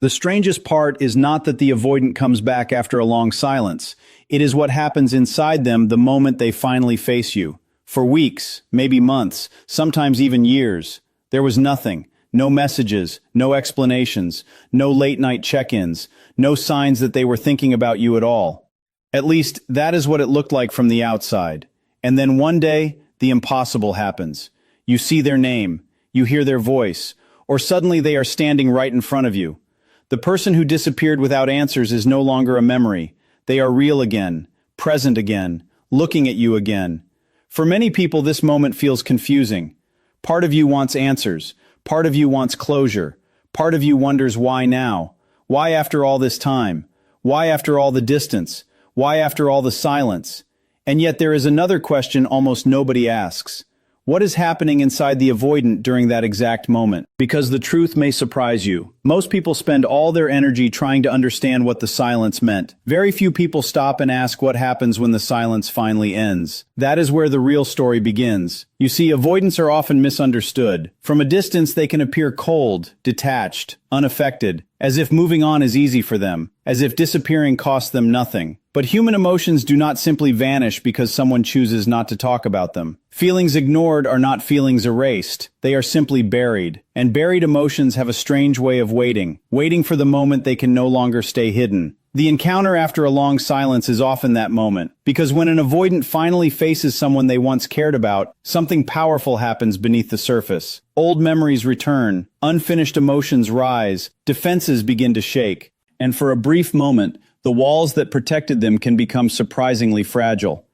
The strangest part is not that the avoidant comes back after a long silence. It is what happens inside them the moment they finally face you. For weeks, maybe months, sometimes even years, there was nothing. No messages, no explanations, no late-night check-ins, no signs that they were thinking about you at all. At least, that is what it looked like from the outside. And then one day, the impossible happens. You see their name, you hear their voice, or suddenly they are standing right in front of you. The person who disappeared without answers is no longer a memory. They are real again, present again, looking at you again. For many people, this moment feels confusing. Part of you wants answers. Part of you wants closure. Part of you wonders why now? Why after all this time? Why after all the distance? Why after all the silence? And yet there is another question almost nobody asks. What is happening inside the avoidant during that exact moment? Because the truth may surprise you. Most people spend all their energy trying to understand what the silence meant. Very few people stop and ask what happens when the silence finally ends. That is where the real story begins. You see, avoidants are often misunderstood. From a distance, they can appear cold, detached, unaffected, as if moving on is easy for them, as if disappearing costs them nothing. But human emotions do not simply vanish because someone chooses not to talk about them. Feelings ignored are not feelings erased. They are simply buried. And buried emotions have a strange way of waiting for the moment they can no longer stay hidden. The encounter after a long silence is often that moment, because when an avoidant finally faces someone they once cared about, something powerful happens beneath the surface. Old memories return, unfinished emotions rise, defenses begin to shake, and for a brief moment, the walls that protected them can become surprisingly fragile.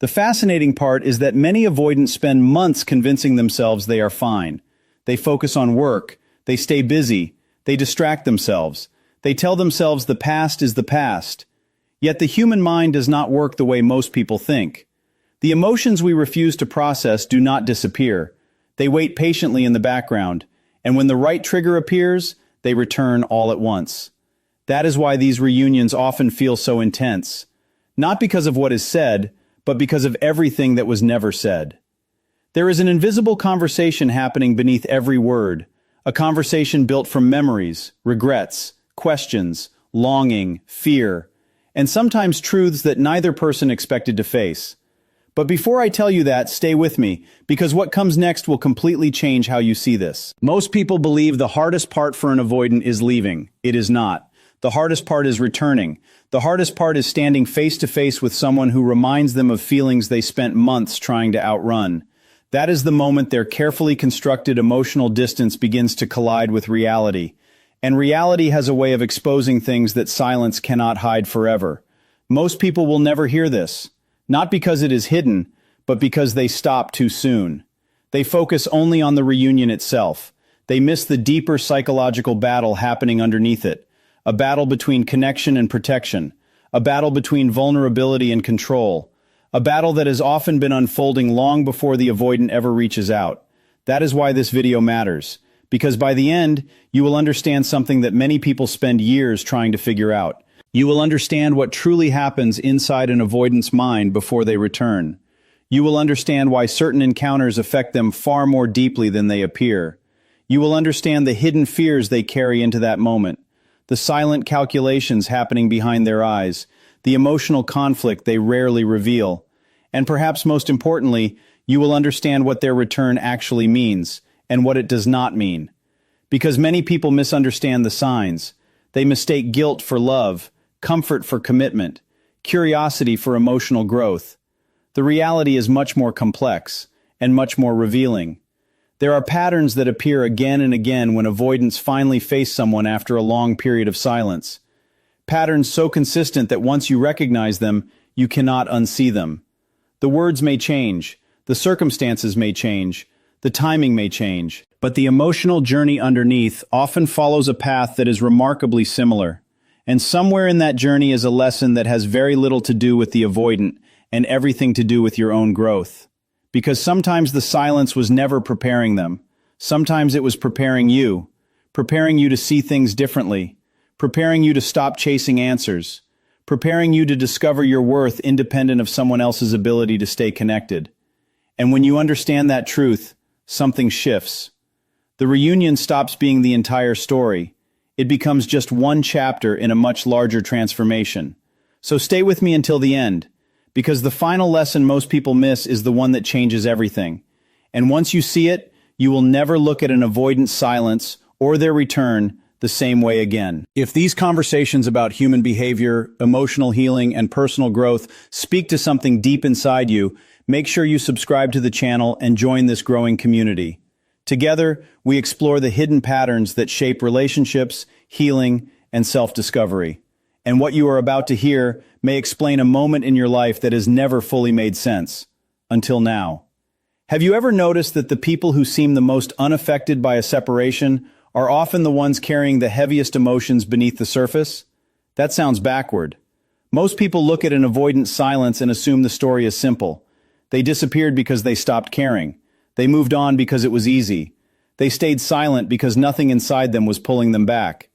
The fascinating part is that many avoidants spend months convincing themselves they are fine. They focus on work, they stay busy, they distract themselves. They tell themselves the past is the past. Yet the human mind does not work the way most people think. The emotions we refuse to process do not disappear. They wait patiently in the background, and when the right trigger appears, they return all at once. That is why these reunions often feel so intense. Not because of what is said, but because of everything that was never said. There is an invisible conversation happening beneath every word, a conversation built from memories, regrets, questions, longing, fear, and sometimes truths that neither person expected to face. But before I tell you that, stay with me, because what comes next will completely change how you see this. Most people believe the hardest part for an avoidant is leaving. It is not. The hardest part is returning. The hardest part is standing face to face with someone who reminds them of feelings they spent months trying to outrun. That is the moment their carefully constructed emotional distance begins to collide with reality. And reality has a way of exposing things that silence cannot hide forever. Most people will never hear this, not because it is hidden, but because they stop too soon. They focus only on the reunion itself. They miss the deeper psychological battle happening underneath it. A battle between connection and protection, a battle between vulnerability and control, a battle that has often been unfolding long before the avoidant ever reaches out. That is why this video matters, because by the end, you will understand something that many people spend years trying to figure out. You will understand what truly happens inside an avoidant's mind before they return. You will understand why certain encounters affect them far more deeply than they appear. You will understand the hidden fears they carry into that moment, the silent calculations happening behind their eyes, the emotional conflict they rarely reveal. And perhaps most importantly, you will understand what their return actually means and what it does not mean. Because many people misunderstand the signs. They mistake guilt for love, comfort for commitment, curiosity for emotional growth. The reality is much more complex and much more revealing. There are patterns that appear again and again when avoidants finally face someone after a long period of silence. Patterns so consistent that once you recognize them, you cannot unsee them. The words may change, the circumstances may change, the timing may change, but the emotional journey underneath often follows a path that is remarkably similar. And somewhere in that journey is a lesson that has very little to do with the avoidant and everything to do with your own growth. Because sometimes the silence was never preparing them. Sometimes it was preparing you to see things differently, preparing you to stop chasing answers, preparing you to discover your worth independent of someone else's ability to stay connected. And when you understand that truth, something shifts. The reunion stops being the entire story. it becomes just one chapter in a much larger transformation. So stay with me until the end, because the final lesson most people miss is the one that changes everything. And once you see it, you will never look at an avoidant silence or their return the same way again. If these conversations about human behavior, emotional healing, and personal growth speak to something deep inside you, make sure you subscribe to the channel and join this growing community. Together, we explore the hidden patterns that shape relationships, healing, and self-discovery. And what you are about to hear may explain a moment in your life that has never fully made sense. Until now. Have you ever noticed that the people who seem the most unaffected by a separation are often the ones carrying the heaviest emotions beneath the surface? That sounds backward. Most people look at an avoidant silence and assume the story is simple. They disappeared because they stopped caring. They moved on because it was easy. They stayed silent because nothing inside them was pulling them back.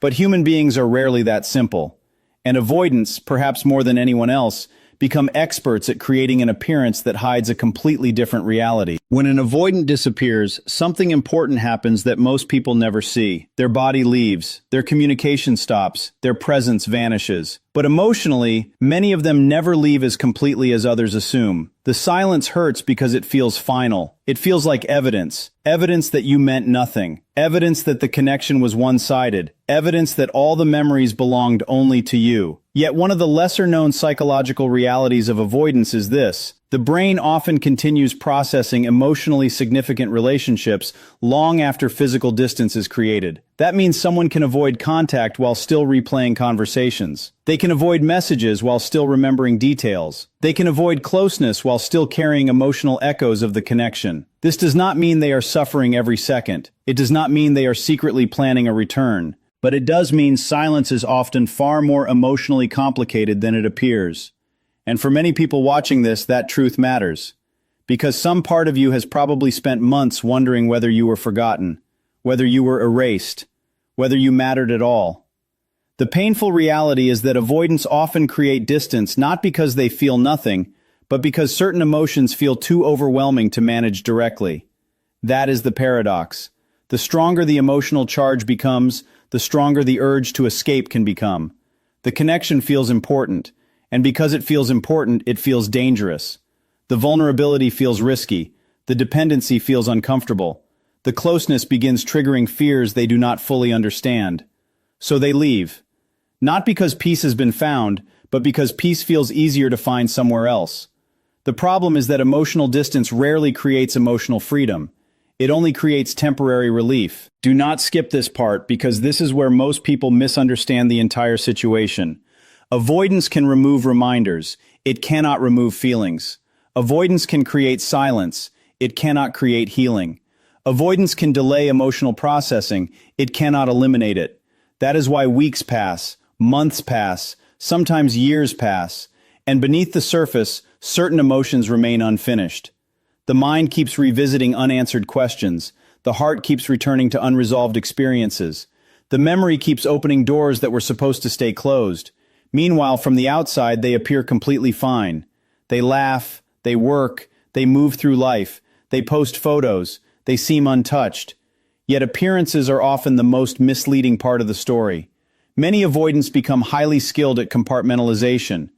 But human beings are rarely that simple. And avoidants, perhaps more than anyone else, become experts at creating an appearance that hides a completely different reality. When an avoidant disappears, something important happens that most people never see. Their body leaves, their communication stops, their presence vanishes. But emotionally, many of them never leave as completely as others assume. The silence hurts because it feels final. It feels like evidence. Evidence that you meant nothing. Evidence that the connection was one-sided. Evidence that all the memories belonged only to you. Yet one of the lesser-known psychological realities of avoidance is this. The brain often continues processing emotionally significant relationships long after physical distance is created. That means someone can avoid contact while still replaying conversations. They can avoid messages while still remembering details. They can avoid closeness while still carrying emotional echoes of the connection. This does not mean they are suffering every second. It does not mean they are secretly planning a return. But it does mean silence is often far more emotionally complicated than it appears. And for many people watching this, that truth matters. Because some part of you has probably spent months wondering whether you were forgotten, whether you were erased, whether you mattered at all. The painful reality is that avoidants often create distance not because they feel nothing, but because certain emotions feel too overwhelming to manage directly. That is the paradox. The stronger the emotional charge becomes, the stronger the urge to escape can become. The connection feels important. And because it feels important, it feels dangerous. The vulnerability feels risky. The dependency feels uncomfortable. The closeness begins triggering fears they do not fully understand. So they leave. Not because peace has been found, but because peace feels easier to find somewhere else. The problem is that emotional distance rarely creates emotional freedom. It only creates temporary relief. Do not skip this part because this is where most people misunderstand the entire situation. Avoidance can remove reminders. It cannot remove feelings. Avoidance can create silence. It cannot create healing. Avoidance can delay emotional processing. It cannot eliminate it. That is why weeks pass, months pass, sometimes years pass, and beneath the surface, certain emotions remain unfinished. The mind keeps revisiting unanswered questions. The heart keeps returning to unresolved experiences. The memory keeps opening doors that were supposed to stay closed. Meanwhile, from the outside, they appear completely fine. They laugh, they work, they move through life, they post photos, they seem untouched. Yet appearances are often the most misleading part of the story. Many avoidants become highly skilled at compartmentalization.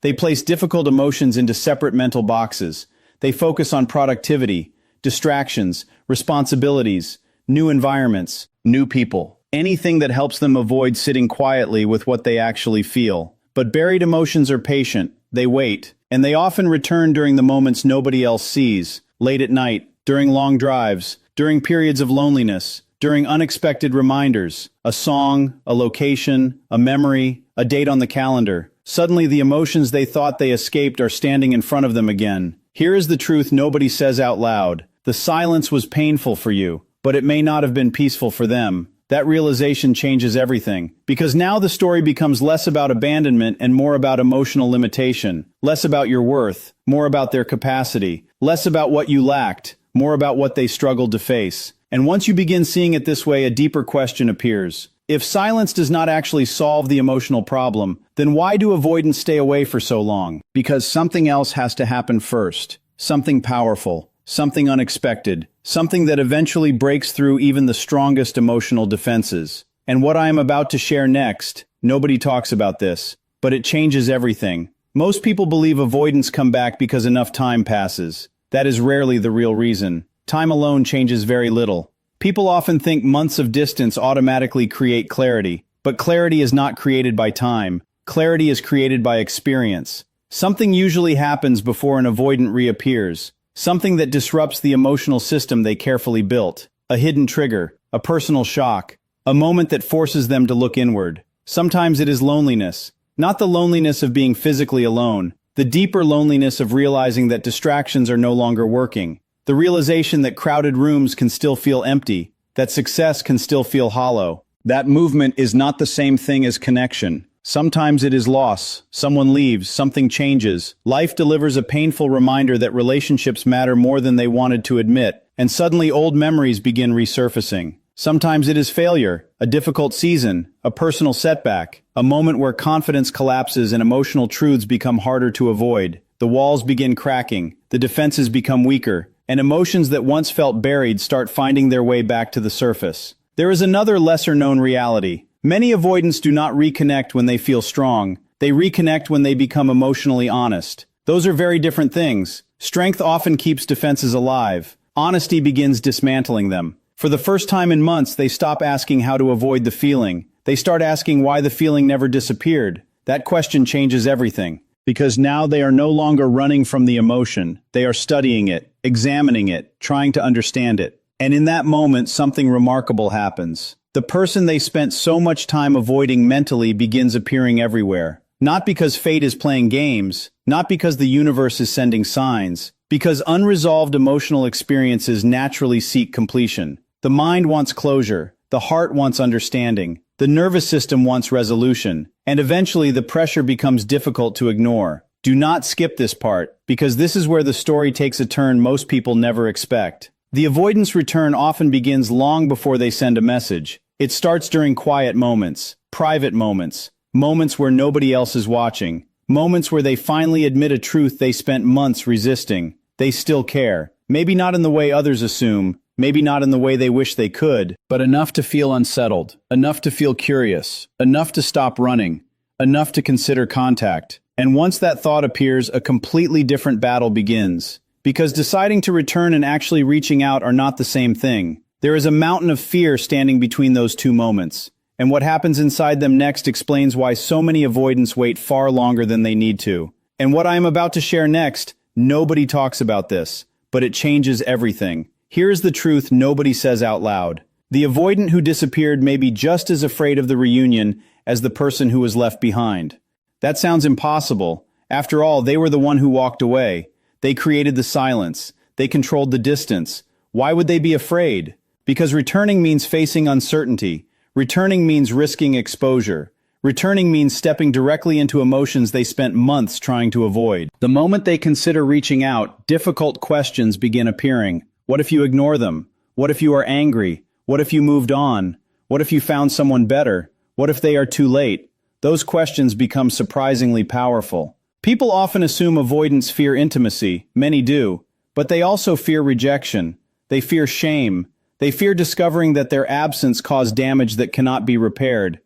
They place difficult emotions into separate mental boxes. They focus on productivity, distractions, responsibilities, new environments, new people. Anything that helps them avoid sitting quietly with what they actually feel. But buried emotions are patient, they wait, and they often return during the moments nobody else sees, late at night, during long drives, during periods of loneliness, during unexpected reminders, a song, a location, a memory, a date on the calendar. Suddenly the emotions they thought they escaped are standing in front of them again. Here is the truth nobody says out loud. The silence was painful for you, but it may not have been peaceful for them. That realization changes everything, because now the story becomes less about abandonment and more about emotional limitation, less about your worth, more about their capacity, less about what you lacked, more about what they struggled to face. And once you begin seeing it this way, a deeper question appears. If silence does not actually solve the emotional problem, then why do avoidants stay away for so long? Because something else has to happen first. Something powerful. Something unexpected. Something that eventually breaks through even the strongest emotional defenses. And what I am about to share next, nobody talks about this, but it changes everything. Most people believe avoidants come back because enough time passes. That is rarely the real reason. Time alone changes very little. People often think months of distance automatically create clarity, but clarity is not created by time. Clarity is created by experience. Something usually happens before an avoidant reappears. Something that disrupts the emotional system they carefully built. A hidden trigger, a personal shock, a moment that forces them to look inward. Sometimes it is loneliness. Not the loneliness of being physically alone, the deeper loneliness of realizing that distractions are no longer working. The realization that crowded rooms can still feel empty, that success can still feel hollow. That movement is not the same thing as connection. Sometimes it is loss. Someone leaves, something changes. Life delivers a painful reminder that relationships matter more than they wanted to admit, and suddenly old memories begin resurfacing. Sometimes it is failure, a difficult season, a personal setback, a moment where confidence collapses and emotional truths become harder to avoid. The walls begin cracking, the defenses become weaker, and emotions that once felt buried start finding their way back to the surface. There is another lesser-known reality. Many avoidants do not reconnect when they feel strong. They reconnect when they become emotionally honest. Those are very different things. Strength often keeps defenses alive. Honesty begins dismantling them. For the first time in months, they stop asking how to avoid the feeling. They start asking why the feeling never disappeared. That question changes everything. Because now they are no longer running from the emotion. They are studying it, examining it, trying to understand it. And in that moment, something remarkable happens. The person they spent so much time avoiding mentally begins appearing everywhere. Not because fate is playing games, not because the universe is sending signs, because unresolved emotional experiences naturally seek completion. The mind wants closure, the heart wants understanding, the nervous system wants resolution, and eventually the pressure becomes difficult to ignore. Do not skip this part, because this is where the story takes a turn most people never expect. The avoidance return often begins long before they send a message. It starts during quiet moments, private moments, moments where nobody else is watching, moments where they finally admit a truth they spent months resisting. They still care. Maybe not in the way others assume, maybe not in the way they wish they could, but enough to feel unsettled, enough to feel curious, enough to stop running, enough to consider contact. And once that thought appears, a completely different battle begins. Because deciding to return and actually reaching out are not the same thing. There is a mountain of fear standing between those two moments. And what happens inside them next explains why so many avoidants wait far longer than they need to. And what I am about to share next, nobody talks about this, but it changes everything. Here's the truth nobody says out loud. The avoidant who disappeared may be just as afraid of the reunion as the person who was left behind. That sounds impossible. After all, they were the one who walked away. They created the silence. They controlled the distance. Why would they be afraid? Because returning means facing uncertainty. Returning means risking exposure. Returning means stepping directly into emotions they spent months trying to avoid. The moment they consider reaching out, difficult questions begin appearing. What if you ignore them? What if you are angry? What if you moved on? What if you found someone better? What if they are too late? Those questions become surprisingly powerful. People often assume avoidants fear intimacy. Many do. But they also fear rejection. They fear shame. They fear discovering that their absence caused damage that cannot be repaired.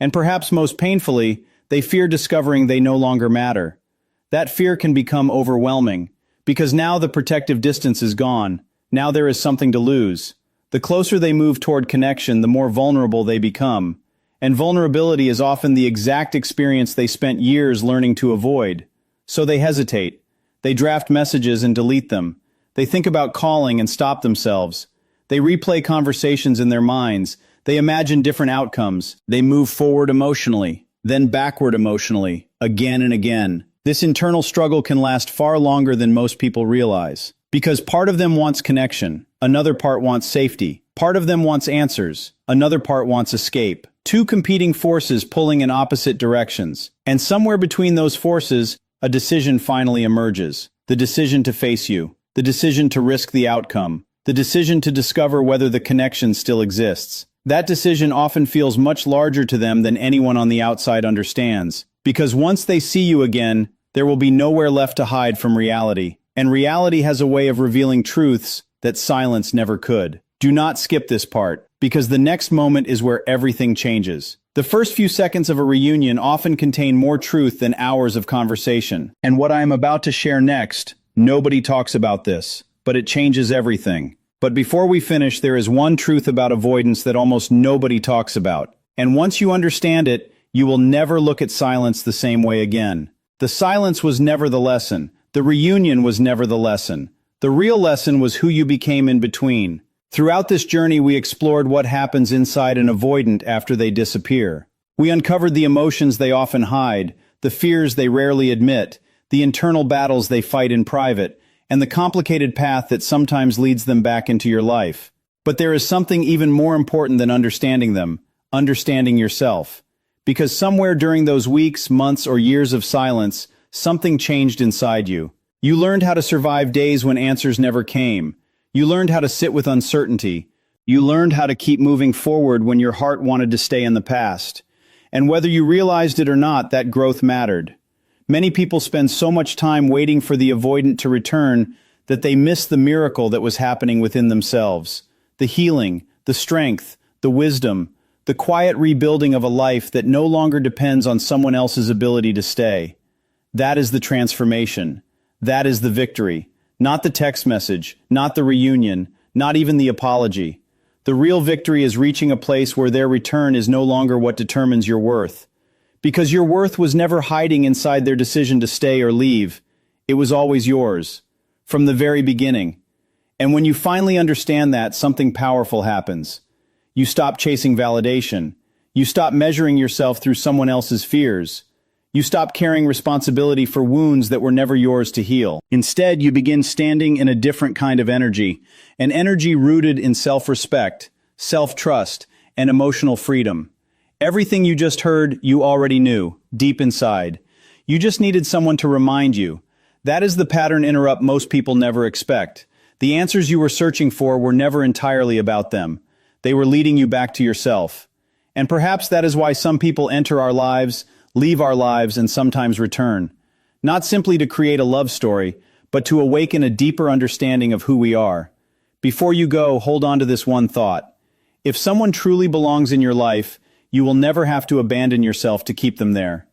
And perhaps most painfully, they fear discovering they no longer matter. That fear can become overwhelming, because now the protective distance is gone. Now there is something to lose. The closer they move toward connection, the more vulnerable they become. And vulnerability is often the exact experience they spent years learning to avoid. So they hesitate. They draft messages and delete them. They think about calling and stop themselves. They replay conversations in their minds. They imagine different outcomes. They move forward emotionally, then backward emotionally, again and again. This internal struggle can last far longer than most people realize. Because part of them wants connection, another part wants safety. Part of them wants answers, another part wants escape. Two competing forces pulling in opposite directions. And somewhere between those forces, a decision finally emerges. The decision to face you. The decision to risk the outcome. The decision to discover whether the connection still exists. That decision often feels much larger to them than anyone on the outside understands. Because once they see you again, there will be nowhere left to hide from reality. And reality has a way of revealing truths that silence never could. Do not skip this part, because the next moment is where everything changes. The first few seconds of a reunion often contain more truth than hours of conversation. And what I am about to share next, nobody talks about this, but it changes everything. But before we finish, there is one truth about avoidance that almost nobody talks about. And once you understand it, you will never look at silence the same way again. The silence was never the lesson. The reunion was never the lesson. The real lesson was who you became in between. Throughout this journey, we explored what happens inside an avoidant after they disappear. We uncovered the emotions they often hide, the fears they rarely admit, the internal battles they fight in private, and the complicated path that sometimes leads them back into your life. But there is something even more important than understanding them, understanding yourself. Because somewhere during those weeks, months, or years of silence, something changed inside you. You learned how to survive days when answers never came. You learned how to sit with uncertainty. You learned how to keep moving forward when your heart wanted to stay in the past. And whether you realized it or not, that growth mattered. Many people spend so much time waiting for the avoidant to return that they miss the miracle that was happening within themselves. The healing, the strength, the wisdom, the quiet rebuilding of a life that no longer depends on someone else's ability to stay. That is the transformation. That is the victory. Not the text message, not the reunion, not even the apology. The real victory is reaching a place where their return is no longer what determines your worth. Because your worth was never hiding inside their decision to stay or leave. It was always yours. From the very beginning. And when you finally understand that, something powerful happens. You stop chasing validation. You stop measuring yourself through someone else's fears. You stop carrying responsibility for wounds that were never yours to heal. Instead, you begin standing in a different kind of energy, an energy rooted in self-respect, self-trust, and emotional freedom. Everything you just heard, you already knew, deep inside. You just needed someone to remind you. That is the pattern interrupt most people never expect. The answers you were searching for were never entirely about them. They were leading you back to yourself. And perhaps that is why some people enter our lives, leave our lives, and sometimes return. Not simply to create a love story, but to awaken a deeper understanding of who we are. Before you go, hold on to this one thought. If someone truly belongs in your life, you will never have to abandon yourself to keep them there.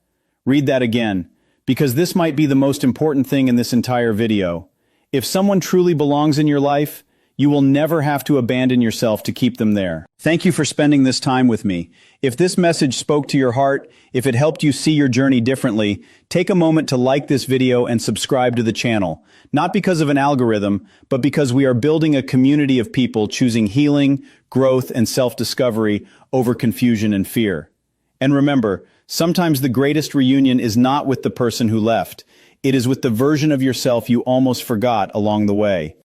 Read that again, because this might be the most important thing in this entire video. If someone truly belongs in your life, you will never have to abandon yourself to keep them there. Thank you for spending this time with me. If this message spoke to your heart, if it helped you see your journey differently, take a moment to like this video and subscribe to the channel. Not because of an algorithm, but because we are building a community of people choosing healing, growth, and self-discovery over confusion and fear. And remember, sometimes the greatest reunion is not with the person who left. It is with the version of yourself you almost forgot along the way.